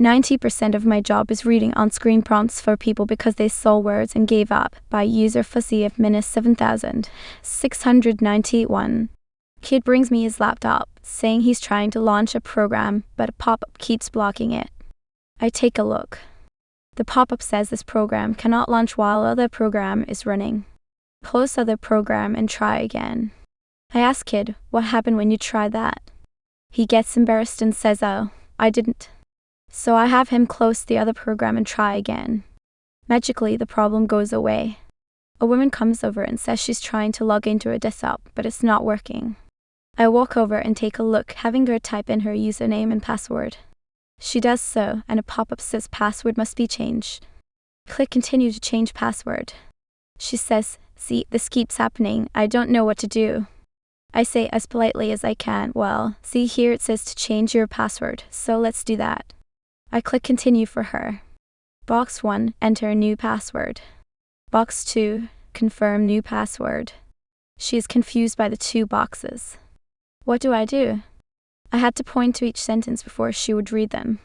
90% of my job is reading on-screen prompts for people because they saw words and gave up. By user Fussy of minus 7691. Kid brings me his laptop, saying he's trying to launch a program, but a pop-up keeps blocking it. I take a look. The pop-up says this program cannot launch while other program is running. Close other program and try again. I ask Kid, what happened when you tried that? He gets embarrassed and says, oh, I didn't. So I have him close the other program and try again. Magically, the problem goes away. A woman comes over and says she's trying to log into her desktop, but it's not working. I walk over and take a look, having her type in her username and password. She does so, and a pop-up says password must be changed. Click continue to change password. She says, see, this keeps happening, I don't know what to do. I say as politely as I can, well, see here it says to change your password, so let's do that. I click continue for her. Box 1, enter a new password. Box 2, confirm new password. She is confused by the two boxes. What do? I had to point to each sentence before she would read them.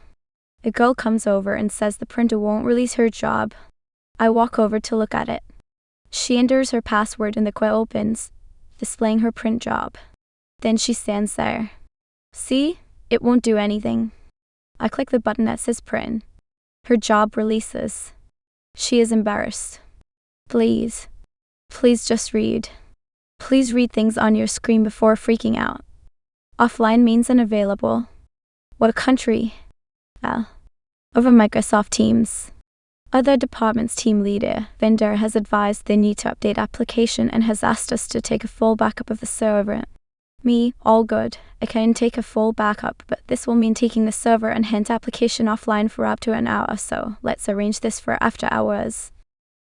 A girl comes over and says the printer won't release her job. I walk over to look at it. She enters her password and the queue opens, displaying her print job. Then she stands there. See? It won't do anything. I click the button that says print. Her job releases. She is embarrassed. Please just read. Please read things on your screen before freaking out. Offline means unavailable. What country? Over Microsoft Teams. Other departments team leader, vendor has advised they need to update application and has asked us to take a full backup of the server. Me, all good. I can take a full backup, but this will mean taking the server and hence application offline for up to an hour, so let's arrange this for after hours.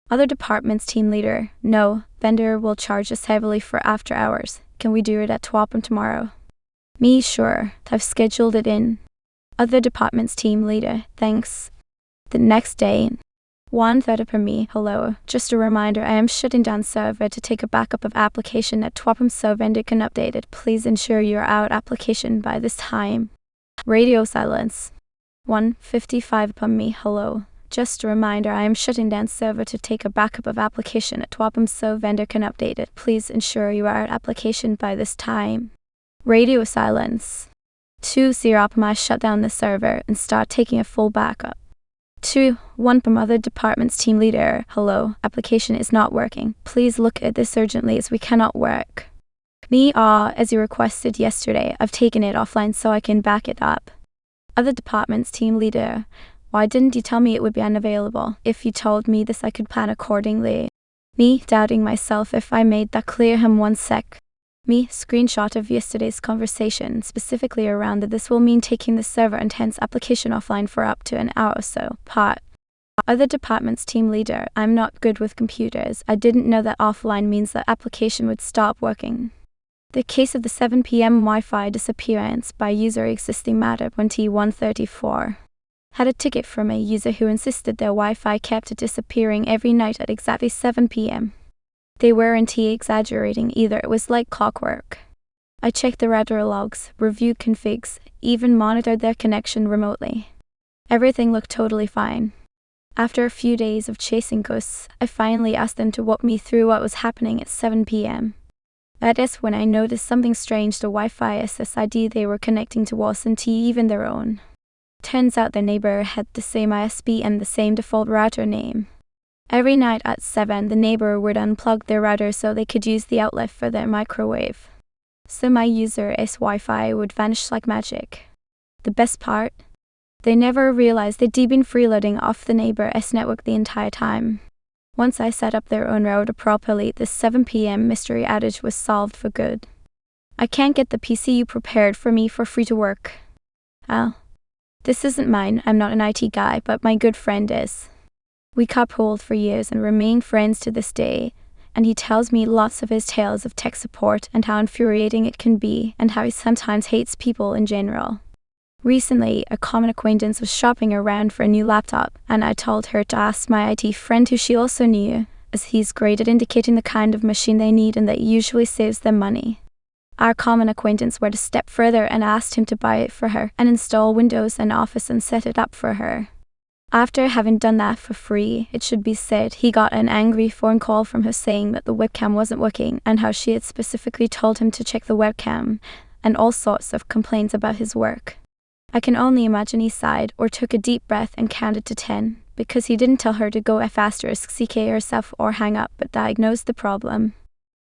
Other departments team leader, no, vendor will charge us heavily for after hours. Can we do it at 12 p.m. tomorrow? Me, sure, I've scheduled it in. Other departments team leader, thanks. The next day, 1:30 per me, hello, just a reminder I am shutting down server to take a backup of application at 12 p.m. so vendor can update it. Please ensure you're out application by this time. Radio silence. 1:55 per me, hello. Just a reminder I am shutting down server to take a backup of application at 12 p.m. so vendor can update it. Please ensure you are out application by this time. Radio silence. 2:0 p.m. I shut down the server and start taking a full backup. 2:1 p.m. Other departments team leader, hello, application is not working. Please look at this urgently as we cannot work. Me, as you requested yesterday, I've taken it offline so I can back it up. Other departments team leader, why didn't you tell me it would be unavailable? If you told me this I could plan accordingly. Me, doubting myself if I made that clear. Him 1 sec. Me, screenshot of yesterday's conversation, specifically around that this will mean taking the server and hence application offline for up to an hour or so. Part. Other departments team leader, I'm not good with computers. I didn't know that offline means that application would stop working. The case of the 7 p.m. Wi-Fi disappearance by user existing matter 2134. Had a ticket from a user who insisted their Wi-Fi kept disappearing every night at exactly 7 p.m. They weren't exaggerating either, it was like clockwork. I checked the router logs, reviewed configs, even monitored their connection remotely. Everything looked totally fine. After a few days of chasing ghosts, I finally asked them to walk me through what was happening at 7 p.m. That is when I noticed something strange. The Wi-Fi SSID they were connecting to wasn't even their own. Turns out their neighbor had the same ISP and the same default router name. Every night at 7, the neighbor would unplug their router so they could use the outlet for their microwave. So my user's Wi-Fi would vanish like magic. The best part? They never realized they'd been freeloading off the neighbor's network the entire time. Once I set up their own router properly, the 7 p.m. mystery outage was solved for good. I can't get the PC you prepared for me for free to work. This isn't mine, I'm not an IT guy, but my good friend is. We carpooled for years and remain friends to this day, and he tells me lots of his tales of tech support and how infuriating it can be and how he sometimes hates people in general. Recently, a common acquaintance was shopping around for a new laptop, and I told her to ask my IT friend who she also knew, as he's great at indicating the kind of machine they need and that usually saves them money. Our common acquaintance went a step further and asked him to buy it for her and install Windows and Office and set it up for her. After having done that for free, it should be said, he got an angry phone call from her saying that the webcam wasn't working and how she had specifically told him to check the webcam, and all sorts of complaints about his work. I can only imagine he sighed or took a deep breath and counted to 10, because he didn't tell her to go faster CK herself or hang up, but diagnosed the problem.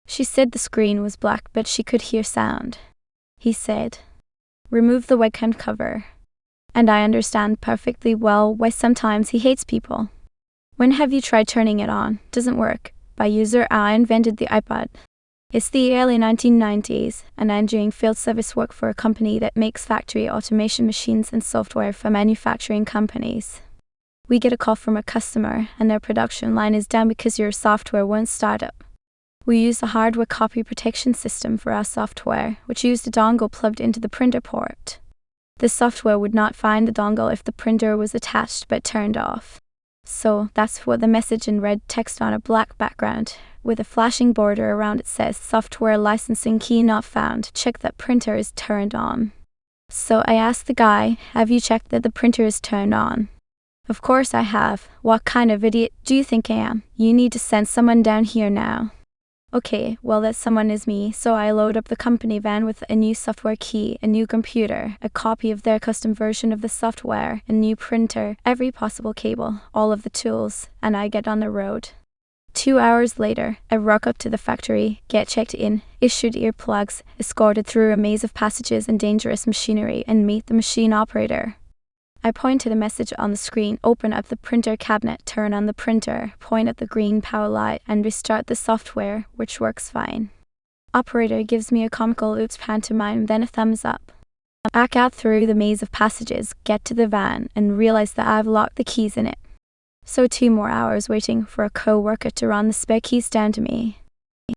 She said the screen was black but she could hear sound. He said, "Remove the webcam cover." And I understand perfectly well why sometimes he hates people. When have you tried turning it on? Doesn't work. By user I invented the iPod. It's the early 1990s, and I'm doing field service work for a company that makes factory automation machines and software for manufacturing companies. We get a call from a customer, and their production line is down because your software won't start up. We use a hardware copy protection system for our software, which used a dongle plugged into the printer port. The software would not find the dongle if the printer was attached but turned off. So that's what the message in red text on a black background with a flashing border around it says, "Software licensing key not found. Check that printer is turned on." So I asked the guy, "Have you checked that the printer is turned on?" "Of course I have. What kind of idiot do you think I am? You need to send someone down here now." Okay, well that someone is me, so I load up the company van with a new software key, a new computer, a copy of their custom version of the software, a new printer, every possible cable, all of the tools, and I get on the road. 2 hours later, I rock up to the factory, get checked in, issued earplugs, escorted through a maze of passages and dangerous machinery, and meet the machine operator. I point to the message on the screen, open up the printer cabinet, turn on the printer, point at the green power light, and restart the software, which works fine. Operator gives me a comical oops pantomime, then a thumbs up. I back out through the maze of passages, get to the van, and realize that I've locked the keys in it. So 2 more hours waiting for a co-worker to run the spare keys down to me.